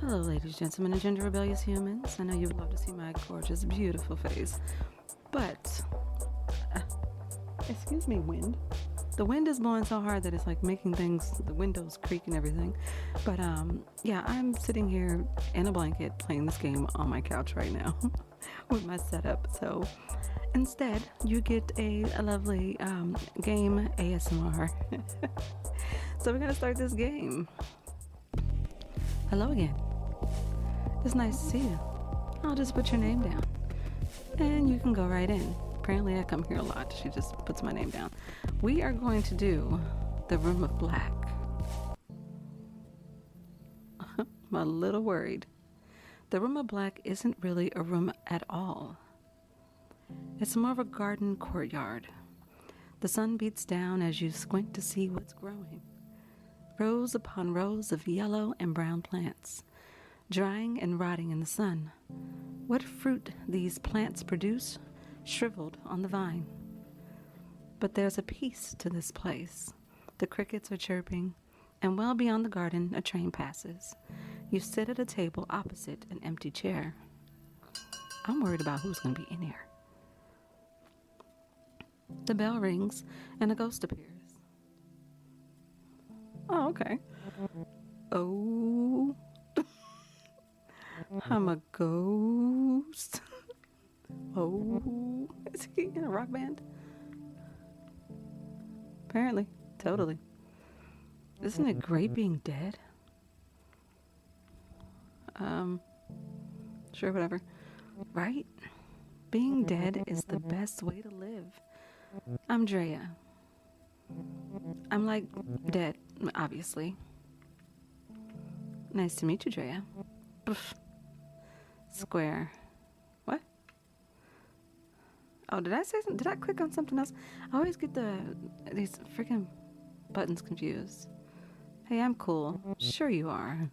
Hello, ladies, gentlemen, and gender rebellious humans. I know you would love to see my gorgeous, beautiful face, but excuse me, wind. The wind is blowing so hard that it's like making things, the windows creak and everything. But yeah, I'm sitting here in a blanket playing this game on my couch right now with my setup. So instead, you get a lovely game ASMR. So we're gonna start this game. Hello again. It's nice to see you. I'll just put your name down. And you can go right in. Apparently I come here a lot. She just puts my name down. We are going to do the Room of Black. I'm a little worried. The Room of Black isn't really a room at all. It's more of a garden courtyard. The sun beats down as you squint to see what's growing. Rows upon rows of yellow and brown plants, drying and rotting in the sun. What fruit these plants produce, shriveled on the vine. But there's a peace to this place. The crickets are chirping, and well beyond the garden a train passes. You sit at a table opposite an empty chair. I'm worried about who's going to be in here. The bell rings, and a ghost appears. Oh, okay. Oh, I'm a ghost. Oh, is he in a rock band? Apparently, totally. Isn't it great being dead? Sure, whatever. Right? Being dead is the best way to live. I'm Drea. I'm like dead, obviously. Nice to meet you, Drea. Pff. Square. What? Oh, did I say something? Did I click on something else? I always get these freaking buttons confused. Hey, I'm cool. Sure you are.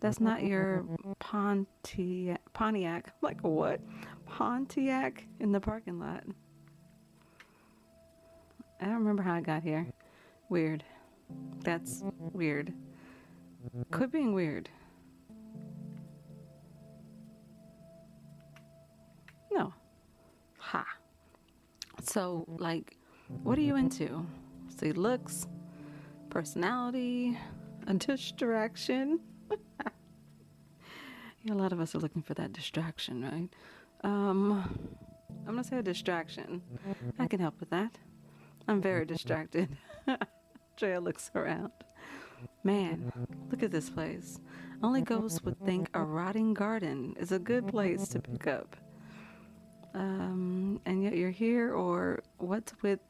That's not your Pontiac. Like what? Pontiac in the parking lot. I don't remember how I got here. Weird. That's weird. Quit being weird. No. Ha. So, like, what are you into? See, looks, personality, a distraction. Yeah, a lot of us are looking for that distraction, right? I'm gonna say a distraction. I can help with that. I'm very distracted. Drea looks around. Man, look at this place. Only ghosts would think a rotting garden is a good place to pick up. And yet you're here, or what's with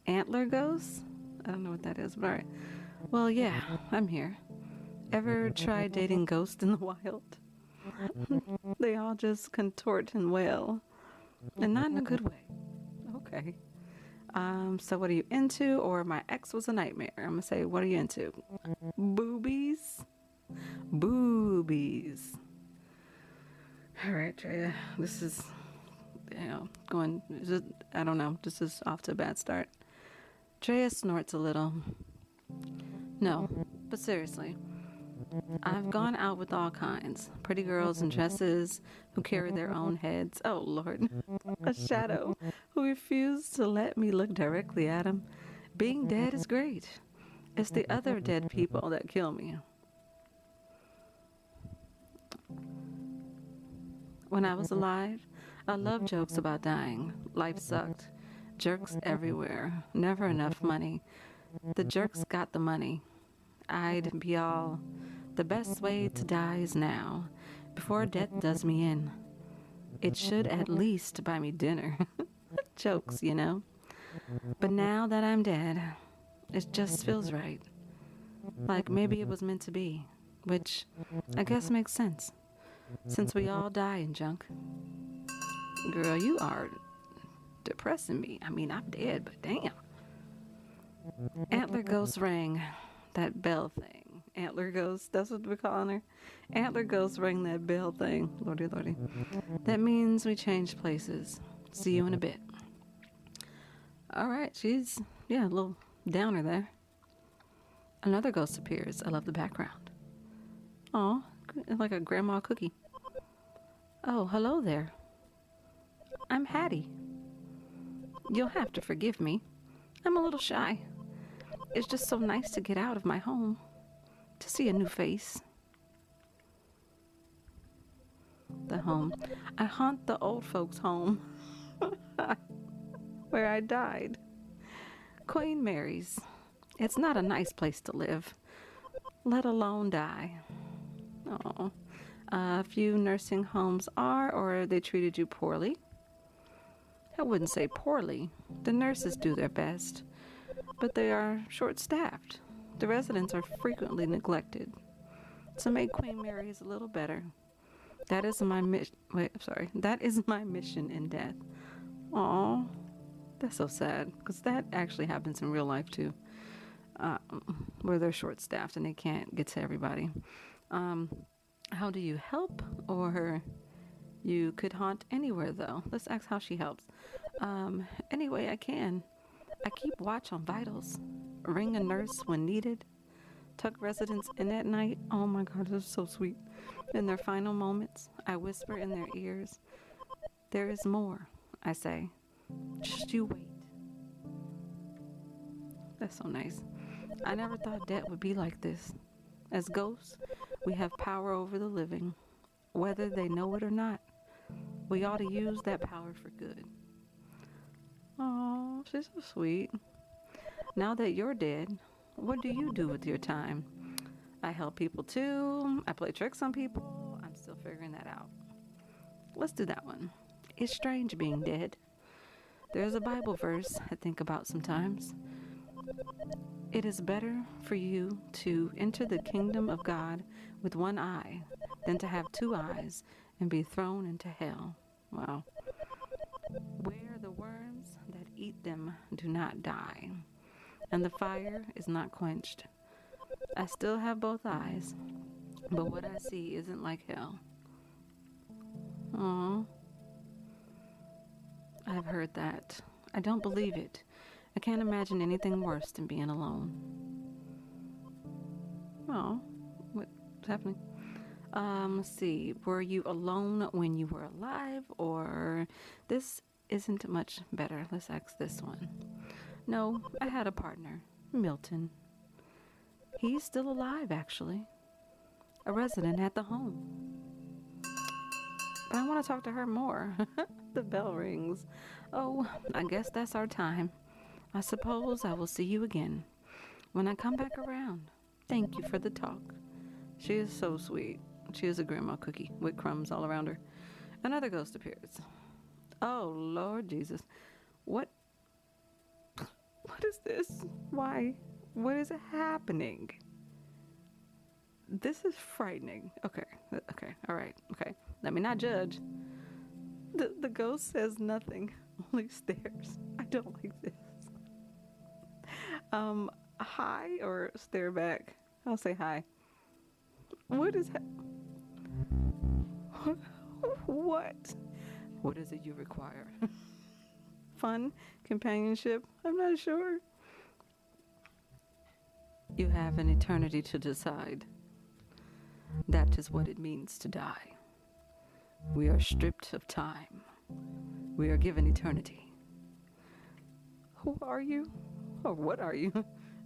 antler ghosts? I don't know what that is, but alright. Well, yeah, I'm here. Ever try dating ghosts in the wild? They all just contort and wail. And not in a good way. Okay. So what are you into? Or my ex was a nightmare. I'm gonna say, what are you into? Boobies? Boobies. Alright, Drea. This is, going, I don't know. This is off to a bad start. Drea snorts a little. No, but seriously. I've gone out with all kinds. Pretty girls in dresses who carry their own heads. Oh, Lord. A shadow who refused to let me look directly at him. Being dead is great. It's the other dead people that kill me. When I was alive, I loved jokes about dying. Life sucked. Jerks everywhere. Never enough money. The jerks got the money. I'd be all, the best way to die is now, before death does me in. It should at least buy me dinner. Jokes, you know. But now that I'm dead, it just feels right. Like maybe it was meant to be, which I guess makes sense, since we all die in junk. Girl, you are depressing me. I mean, I'm dead, but damn. Antler ghost rang. That bell thing. Antler ghost, that's what we're calling her. Antler ghost rang that bell thing. Lordy, lordy. That means we change places. See you in a bit. Alright, she's, yeah, a little downer there. Another ghost appears. I love the background. Oh, like a grandma cookie. Oh, hello there. I'm Hattie. You'll have to forgive me. I'm a little shy. It's just so nice to get out of my home, to see a new face. The home. I haunt the old folks' home where I died. Queen Mary's. It's not a nice place to live, let alone die. Oh, a few nursing homes are, or they treated you poorly. I wouldn't say poorly. The nurses do their best, but they are short staffed. The residents are frequently neglected. So make Queen Mary's a little better. That is my mission. Wait, sorry. That is my mission in death. Aw, that's so sad because that actually happens in real life too, uh, where they're short staffed and they can't get to everybody. Um, how do you help? Or you could haunt anywhere though. Let's ask how she helps. Any way I can. I keep watch on vitals, ring a nurse when needed, tuck residents in at night. Oh my God, this is so sweet. In their final moments, I whisper in their ears, "There is more," I say. "Just you wait." That's so nice. I never thought death would be like this. As ghosts, we have power over the living, whether they know it or not. We ought to use that power for good. Oh, she's so sweet. Now that you're dead, what do you do with your time? I help people too. I play tricks on people. I'm still figuring that out. Let's do that one. It's strange being dead. There's a Bible verse I think about sometimes. It is better for you to enter the kingdom of God with one eye than to have two eyes and be thrown into hell. Wow. Where the worms that eat them do not die, and the fire is not quenched. I still have both eyes, but what I see isn't like hell. Aw, I've heard that. I don't believe it. I can't imagine anything worse than being alone. Oh, what's happening? Let's see. Were you alone when you were alive, or this isn't much better? Let's ask this one. No, I had a partner, Milton. He's still alive, actually. A resident at the home. But I want to talk to her more. The bell rings. Oh, I guess that's our time. I suppose I will see you again when I come back around. Thank you for the talk. She is so sweet. She is a grandma cookie with crumbs all around her. Another ghost appears. Oh, Lord Jesus. What? What is this? Why? What is happening? This is frightening. Okay. All right. Okay. Let me not judge. The ghost says nothing, only stares. I don't like this. Hi or stare back. I'll say hi. What is what? What is it you require? Fun? Companionship? I'm not sure. You have an eternity to decide. That is what it means to die. We are stripped of time. We are given eternity. Who are you? Or what are you?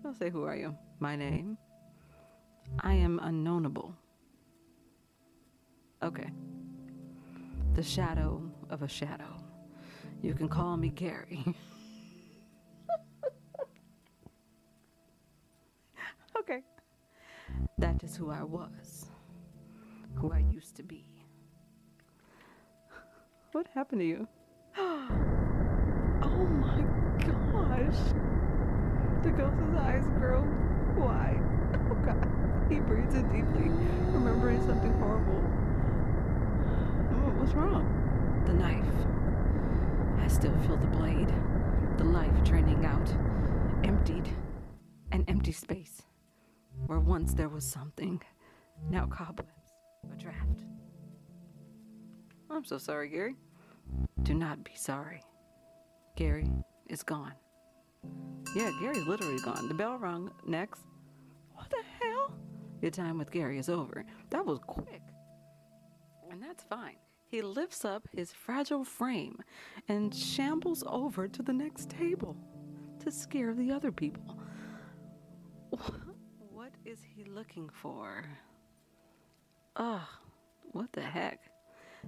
I'll say, who are you? My name? I am unknownable. Okay. The shadow of a shadow. You can call me Gary. Okay. That is who I was. Who I used to be. What happened to you? Oh my gosh. The ghost's eyes grow wide. Oh God. He breathes in deeply, remembering something horrible. What's wrong? The knife. I still feel the blade. The life draining out. Emptied. An empty space. Where once there was something. Now cobwebs. A draft. I'm so sorry, Gary. Do not be sorry. Gary is gone. Yeah, Gary's literally gone. The bell rung. Next. What the hell? Your time with Gary is over. That was quick. And that's fine. He lifts up his fragile frame and shambles over to the next table to scare the other people. What is he looking for? Ugh, what the heck?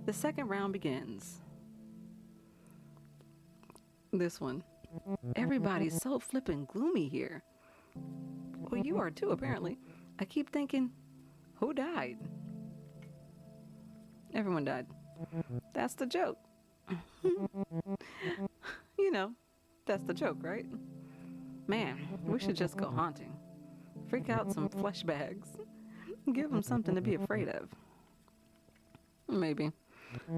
The second round begins. This one. Everybody's so flippin' gloomy here. Well, you are too, apparently. I keep thinking, who died? Everyone died. That's the joke. You know, that's the joke, right? Man, we should just go haunting. Freak out some flesh bags. Give them something to be afraid of. Maybe.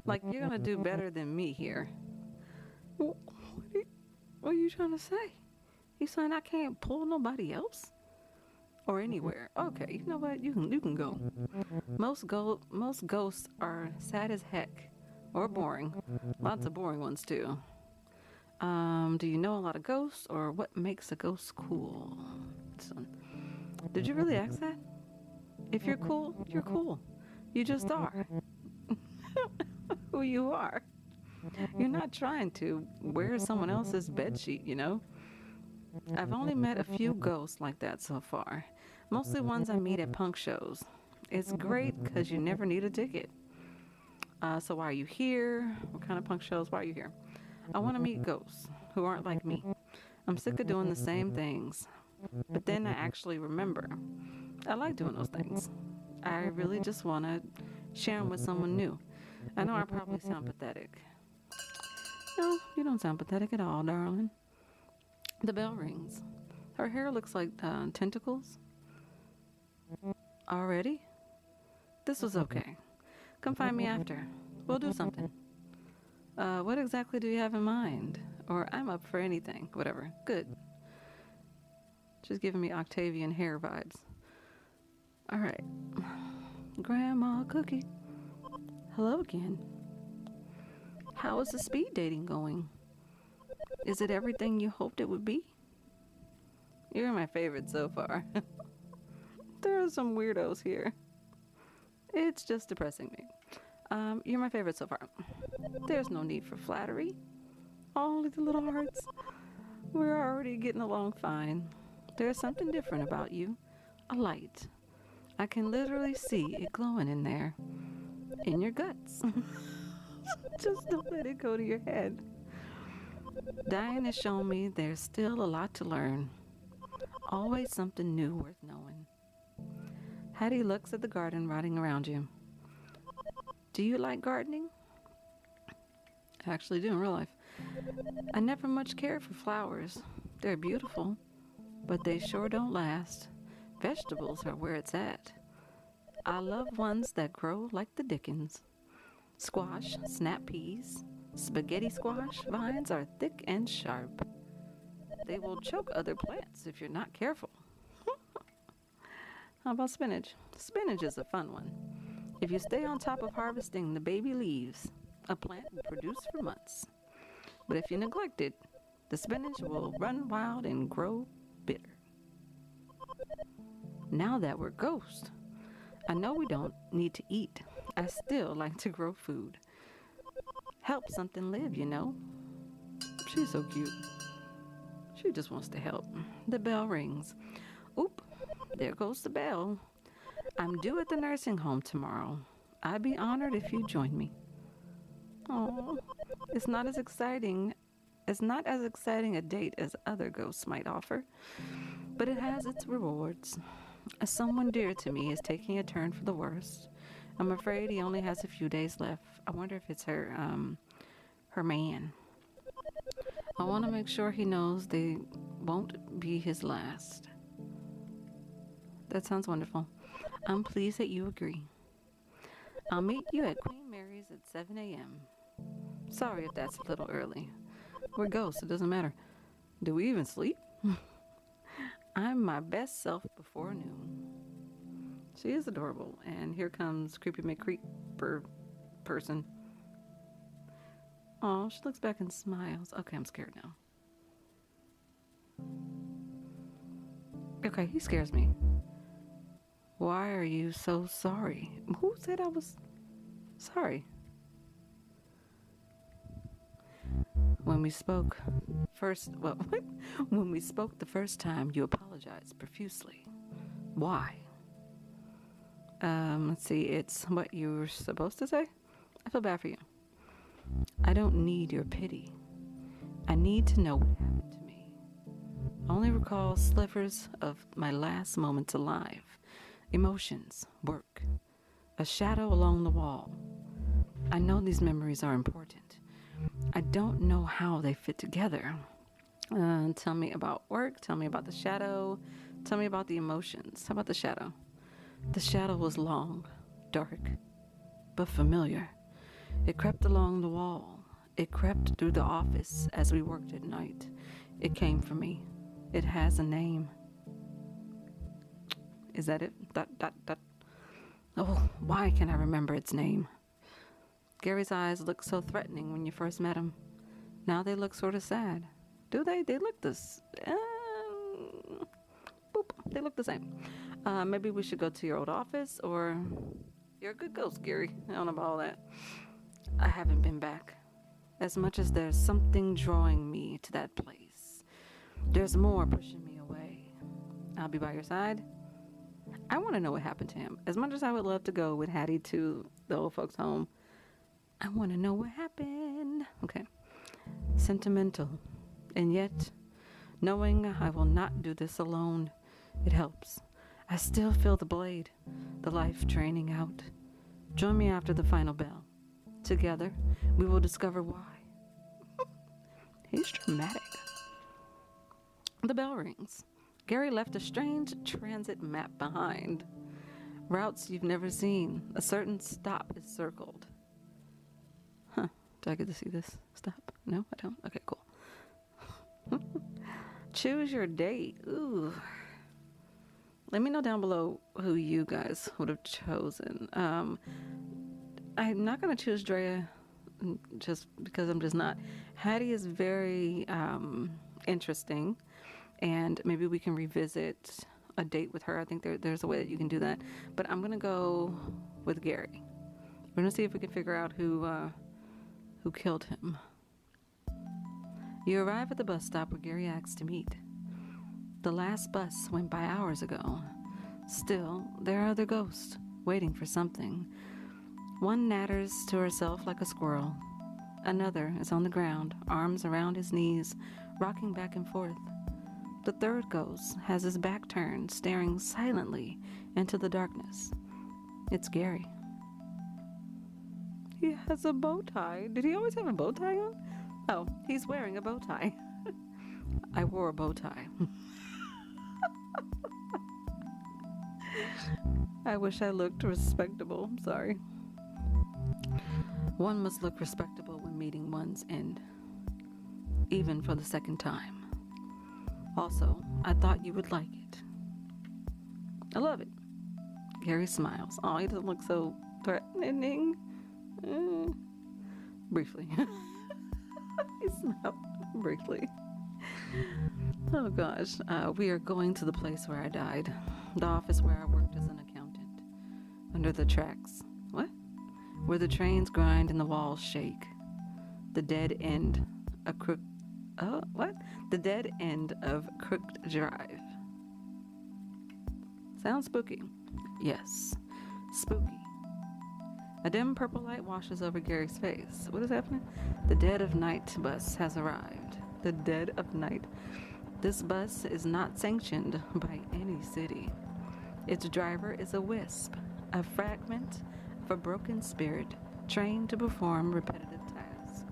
Like, you're gonna do better than me here. What are you trying to say? You saying I can't pull nobody else? Or anywhere? Okay, you know what? You can go. Most ghosts are sad as heck. Or boring. Lots of boring ones, too. Do you know a lot of ghosts, or what makes a ghost cool? So, did you really ask that? If you're cool, you're cool. You just are. Who you are. You're not trying to wear someone else's bedsheet, you know? I've only met a few ghosts like that so far. Mostly ones I meet at punk shows. It's great because you never need a ticket. So why are you here? What kind of punk shows? Why are you here? I want to meet ghosts who aren't like me. I'm sick of doing the same things. But then I actually remember. I like doing those things. I really just want to share them with someone new. I know I probably sound pathetic. No, you don't sound pathetic at all, darling. The bell rings. Her hair looks like tentacles. Already? This was okay. Come find me after. We'll do something. What exactly do you have in mind? Or I'm up for anything. Whatever. Good. She's giving me Octavian hair vibes. All right. Grandma Cookie. Hello again. How is the speed dating going? Is it everything you hoped it would be? You're my favorite so far. There are some weirdos here. It's just depressing me. You're my favorite so far. There's no need for flattery. Only the little hearts. We're already getting along fine. There's something different about you. A light. I can literally see it glowing in there. In your guts. Just don't let it go to your head. Diane has shown me there's still a lot to learn. Always something new worth knowing. Hattie looks at the garden rotting around you. Do you like gardening? I actually do in real life. I never much cared for flowers. They're beautiful, but they sure don't last. Vegetables are where it's at. I love ones that grow like the dickens. Squash, snap peas, spaghetti squash vines are thick and sharp. They will choke other plants if you're not careful. How about spinach? Spinach is a fun one. If you stay on top of harvesting the baby leaves, a plant will produce for months. But if you neglect it, the spinach will run wild and grow bitter. Now that we're ghosts, I know we don't need to eat. I still like to grow food. Help something live, you know. She's so cute. She just wants to help. The bell rings. Oop, there goes the bell. I'm due at the nursing home tomorrow. I'd be honored if you join me. Oh, it's not as exciting a date as other ghosts might offer, but it has its rewards. Someone dear to me is taking a turn for the worse. I'm afraid he only has a few days left. I wonder if it's her man. I want to make sure he knows they won't be his last. That sounds wonderful. I'm pleased that you agree. I'll meet you at Queen Mary's at 7 a.m. Sorry if that's a little early. We're ghosts, it doesn't matter. Do we even sleep? I'm my best self before noon. She is adorable, and here comes Creepy McCreeper person. Oh, she looks back and smiles. Okay, I'm scared now. Okay, he scares me. Why are you so sorry? Who said I was sorry? When we spoke first, well, what? When we spoke the first time, you apologized profusely. Why? Let's see, it's what you were supposed to say? I feel bad for you. I don't need your pity. I need to know what happened to me. I only recall slivers of my last moments alive. Emotions, work, a shadow along the wall. I know these memories are important. I don't know how they fit together. Tell me about work, tell me about the shadow, tell me about the emotions. How about the shadow? The shadow was long, dark, but familiar. It crept along the wall. It crept through the office as we worked at night. It came for me. It has a name. Is that it? Oh, why can't I remember its name? Gary's eyes looked so threatening when you first met him. Now they look sort of sad. Do they? They look boop. They look the same. Maybe we should go to your old office, or you're a good ghost, Gary. I don't know about all that. I haven't been back. As much as there's something drawing me to that place, there's more pushing me away. I'll be by your side. I want to know what happened to him. As much as I would love to go with Hattie to the old folks' home, I want to know what happened. Okay. Sentimental. And yet, knowing I will not do this alone, it helps. I still feel the blade, the life draining out. Join me after the final bell. Together, we will discover why. He's dramatic. The bell rings. Gary left a strange transit map behind. Routes you've never seen. A certain stop is circled. Huh. Do I get to see this stop? No, I don't? Okay, cool. Choose your date. Ooh. Let me know down below who you guys would have chosen. I'm not going to choose Drea just because I'm just not. Hattie is very interesting, and maybe we can revisit a date with her. I think there's a way that you can do that. But I'm going to go with Gary. We're going to see if we can figure out who killed him. You arrive at the bus stop where Gary asked to meet. The last bus went by hours ago. Still, there are other ghosts waiting for something. One natters to herself like a squirrel. Another is on the ground, arms around his knees, rocking back and forth. The third ghost has his back turned, staring silently into the darkness. It's Gary. He has a bow tie. Did he always have a bow tie on? Oh, he's wearing a bow tie. I wore a bow tie. I wish I looked respectable. I'm sorry. One must look respectable when meeting one's end, even for the second time. Also, I thought you would like it. I love it. Gary smiles. Oh, he doesn't look so threatening. Briefly. He smiled briefly. Oh gosh. We are going to the place where I died. The office where I worked as an accountant. Under the tracks. What? Where the trains grind and the walls shake. The dead end. What? The dead end of Crooked Drive. Sounds spooky. Yes. Spooky. A dim purple light washes over Gary's face. What is happening? The Dead of Night bus has arrived. The Dead of Night. This bus is not sanctioned by any city. Its driver is a wisp, a fragment of a broken spirit trained to perform repetitive tasks.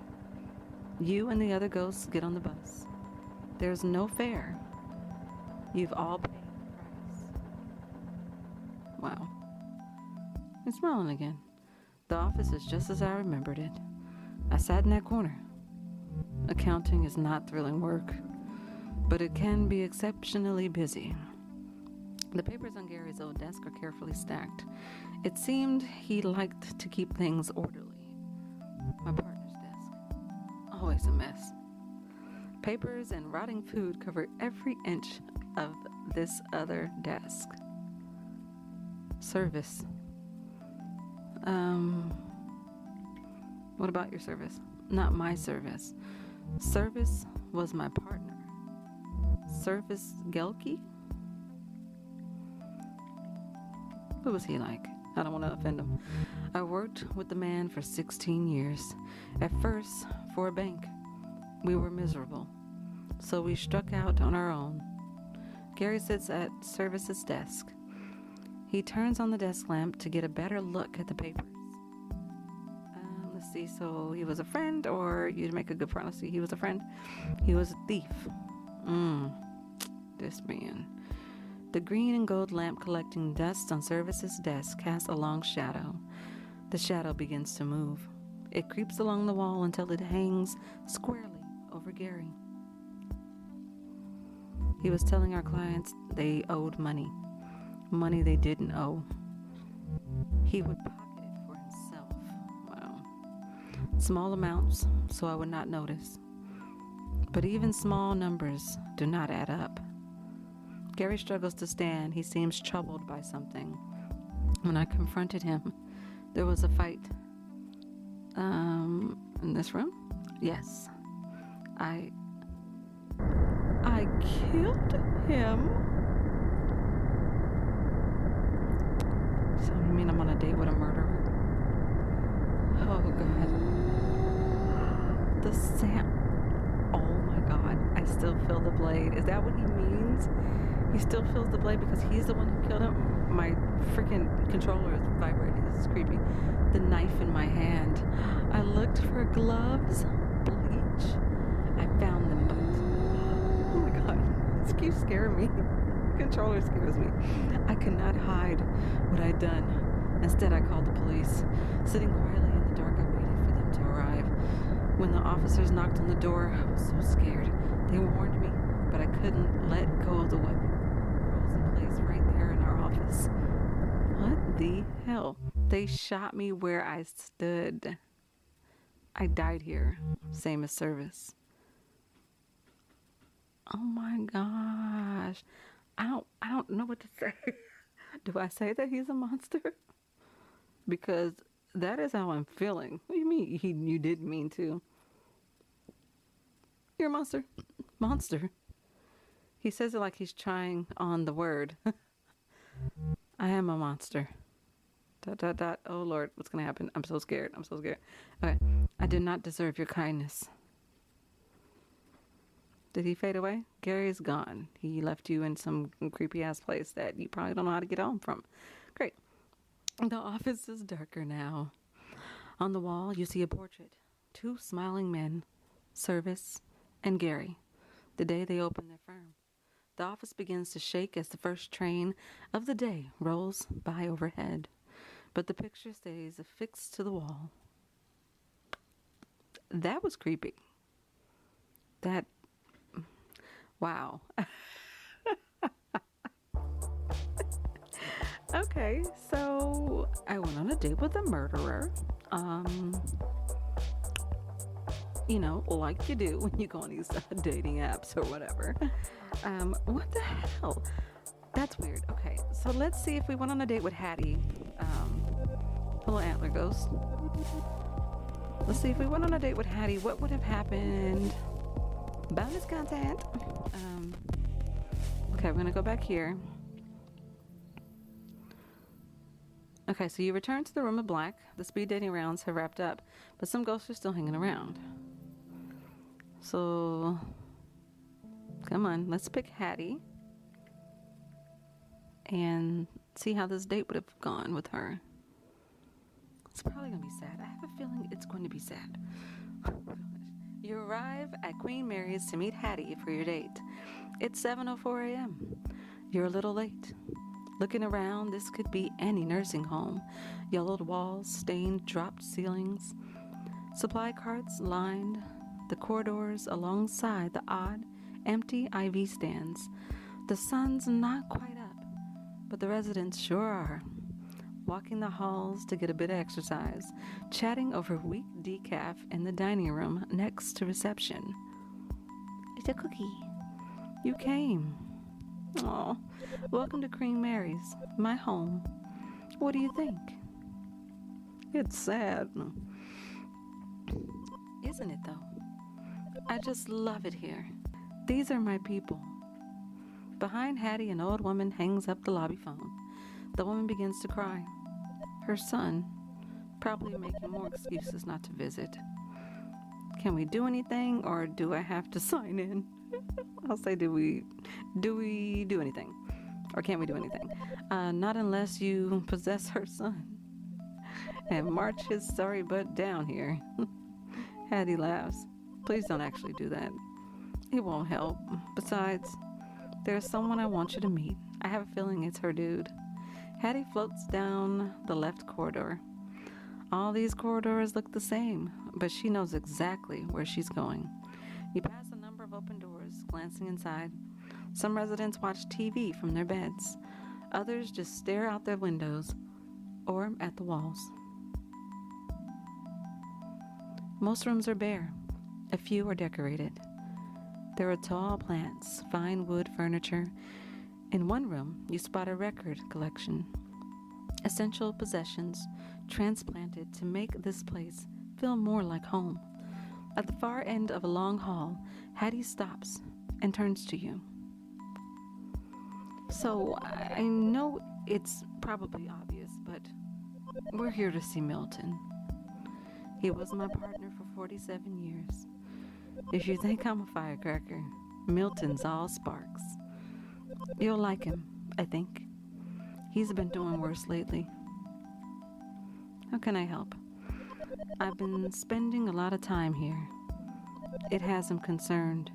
You and the other ghosts get on the bus. There's no fare. You've all paid the price. Wow. He's smiling again. The office is just as I remembered it. I sat in that corner. Accounting is not thrilling work, but it can be exceptionally busy. The papers on Gary's old desk are carefully stacked. It seemed he liked to keep things orderly. My partner's desk. Always a mess. Papers and rotting food cover every inch of this other desk. Service. What about your service? Not my service. Service was my partner. Service Gelke? What was he like? I don't want to offend him. I worked with the man for 16 years. At first, for a bank. We were miserable, so we struck out on our own. Gary sits at Service's desk. He turns on the desk lamp to get a better look at the papers. Let's see, so he was a friend, or you'd make a good point. Let's see, he was a friend. He was a thief. This man. The green and gold lamp collecting dust on Service's desk casts a long shadow. The shadow begins to move. It creeps along the wall until it hangs squarely over Gary. He was telling our clients they owed money. Money they didn't owe. He would pocket it for himself. Wow. Small amounts, so I would not notice. But even small numbers do not add up. Gary struggles to stand. He seems troubled by something. When I confronted him, there was a fight. In this room? Yes. I killed him. So you mean I'm on a date with a murderer? Oh God. The Sam. Oh my God. I still feel the blade. Is that what he means? He still feels the blade because he's the one who killed him? My freaking controller is vibrating. This is creepy. The knife in my hand. I looked for gloves, bleach. I found them, but oh my God, this keeps scaring me. The controller scares me. I could not hide what I'd done. Instead, I called the police. Sitting quietly in the dark, I waited for them to arrive. When the officers knocked on the door, I was so scared. They warned me, but I couldn't let go of the weapon. Froze in place right there in our office. What the hell? They shot me where I stood. I died here, same as Service. Oh my gosh. I don't know what to say. Do I say that he's a monster? Because that is how I'm feeling. What do you mean you didn't mean to? You're a monster. Monster. He says it like he's trying on the word. I am a monster. ... Oh Lord, what's gonna happen? I'm so scared. Okay. I did not deserve your kindness. Did he fade away? Gary's gone. He left you in some creepy ass place that you probably don't know how to get home from. Great. The office is darker now. On the wall, you see a portrait. 2 smiling men, Service and Gary, the day they opened their firm. The office begins to shake as the first train of the day rolls by overhead. But the picture stays affixed to the wall. That was creepy. Wow. Okay, so I went on a date with a murderer. Like you do when you go on these dating apps or whatever. What the hell? That's weird. Okay, so let's see if we went on a date with Hattie. Hello, Antler Ghost. Let's see if we went on a date with Hattie. What would have happened? Bonus content. Okay, we're gonna go back here. Okay, so you return to the room of black. The speed dating rounds have wrapped up, but some ghosts are still hanging around. So, come on, let's pick Hattie and see how this date would have gone with her. It's probably gonna be sad. I have a feeling it's going to be sad. You arrive at Queen Mary's to meet Hattie for your date. It's 7:04 a.m. You're a little late. Looking around, this could be any nursing home. Yellowed walls, stained, dropped ceilings. Supply carts lined the corridors alongside the odd, empty IV stands. The sun's not quite up, but the residents sure are. Walking the halls to get a bit of exercise, chatting over weak decaf in the dining room next to reception. It's a cookie. You came. Oh, welcome to Queen Mary's, my home. What do you think? It's sad. Isn't it, though? I just love it here. These are my people. Behind Hattie, an old woman hangs up the lobby phone. The woman begins to cry. Her son, probably making more excuses not to visit. Can we do anything, or do I have to sign in? I'll say, do we do anything? Or can't we do anything? Not unless you possess her son and march his sorry butt down here. Hattie laughs. Please don't actually do that. It won't help. Besides, there's someone I want you to meet. I have a feeling it's her dude. Hattie floats down the left corridor. All these corridors look the same, but she knows exactly where she's going. You pass a number of open doors, glancing inside. Some residents watch TV from their beds. Others just stare out their windows or at the walls. Most rooms are bare. A few are decorated. There are tall plants, fine wood furniture. In one room, you spot a record collection. Essential possessions transplanted to make this place feel more like home. At the far end of a long hall, Hattie stops and turns to you. So, I know it's probably obvious, but we're here to see Milton. He was my partner for 47 years. If you think I'm a firecracker, Milton's all sparks. You'll like him, I think. He's been doing worse lately. How can I help? I've been spending a lot of time here. It has him concerned.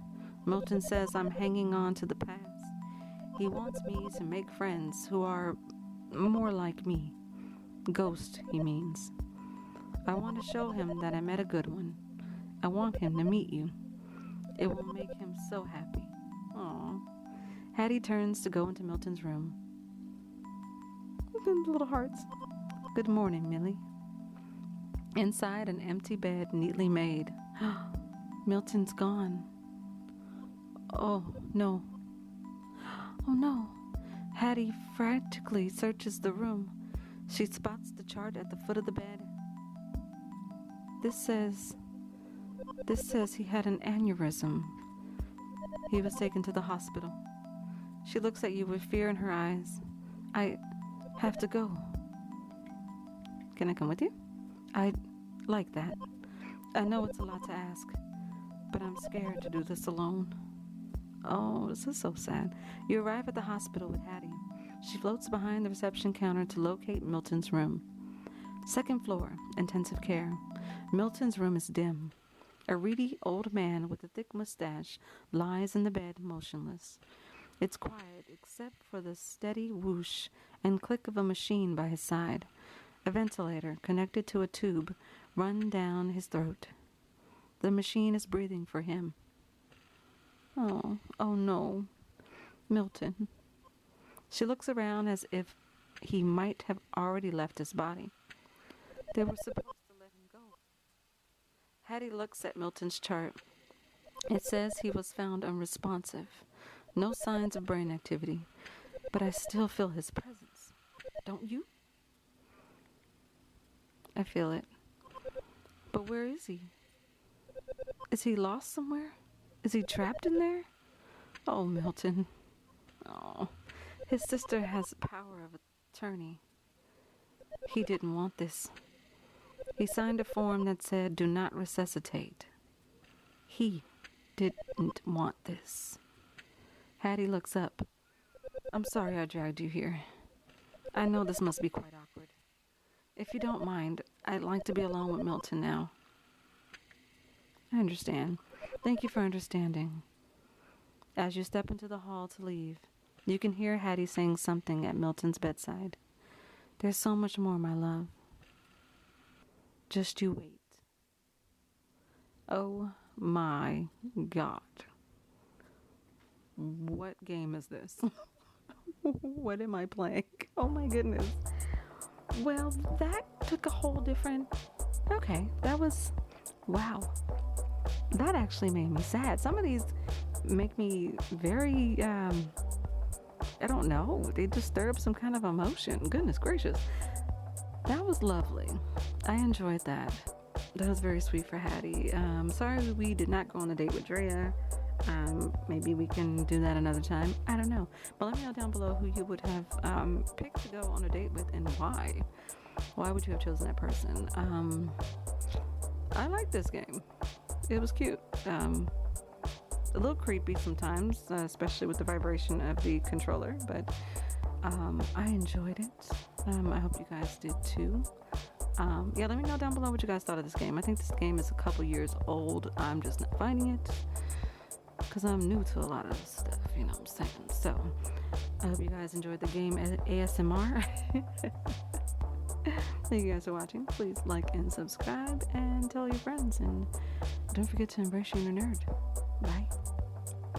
Milton says I'm hanging on to the past. He wants me to make friends who are more like me. Ghost, he means. I want to show him that I met a good one. I want him to meet you. It will make him so happy. Aww. Hattie turns to go into Milton's room. Little hearts. Good morning, Millie. Inside, an empty bed neatly made. Milton's gone. Oh, no. Oh, no. Hattie frantically searches the room. She spots the chart at the foot of the bed. This says he had an aneurysm. He was taken to the hospital. She looks at you with fear in her eyes. I have to go. Can I come with you? I'd like that. I know it's a lot to ask, but I'm scared to do this alone. Oh, this is so sad. You arrive at the hospital with Hattie. She floats behind the reception counter to locate Milton's room. Second floor, intensive care. Milton's room is dim. A reedy old man with a thick mustache lies in the bed motionless. It's quiet except for the steady whoosh and click of a machine by his side. A ventilator connected to a tube run down his throat. The machine is breathing for him. Oh no. Milton. She looks around as if he might have already left his body. They were supposed to let him go. Hattie looks at Milton's chart. It says he was found unresponsive. No signs of brain activity. But I still feel his presence. Don't you? I feel it. But where is he? Is he lost somewhere? Is he trapped in there? Oh, Milton. Oh, his sister has power of attorney. He didn't want this. He signed a form that said, "Do not resuscitate." He didn't want this. Hattie looks up. I'm sorry I dragged you here. I know this must be quite awkward. If you don't mind, I'd like to be alone with Milton now. I understand. Thank you for understanding. As you step into the hall to leave, you can hear Hattie saying something at Milton's bedside. There's so much more, my love. Just you wait. Oh my God. What game is this? What am I playing? Oh my goodness. Well, that took a whole different... Okay, that was... Wow. That actually made me sad. Some of these make me very, I don't know. They disturb some kind of emotion. Goodness gracious. That was lovely. I enjoyed that. That was very sweet for Hattie. Sorry we did not go on a date with Drea. Maybe we can do that another time. I don't know. But let me know down below who you would have picked to go on a date with and why. Why would you have chosen that person? I like this game. It was cute. A little creepy sometimes, especially with the vibration of the controller, but I enjoyed it. I hope you guys did too. Yeah, let me know down below what you guys thought of this game. I think this game is a couple years old. I'm just not finding it because I'm new to a lot of stuff, you know what I'm saying? So, I hope you guys enjoyed the game ASMR. Thank you guys for watching. Please like and subscribe and tell your friends. And don't forget to embrace your inner nerd. Bye.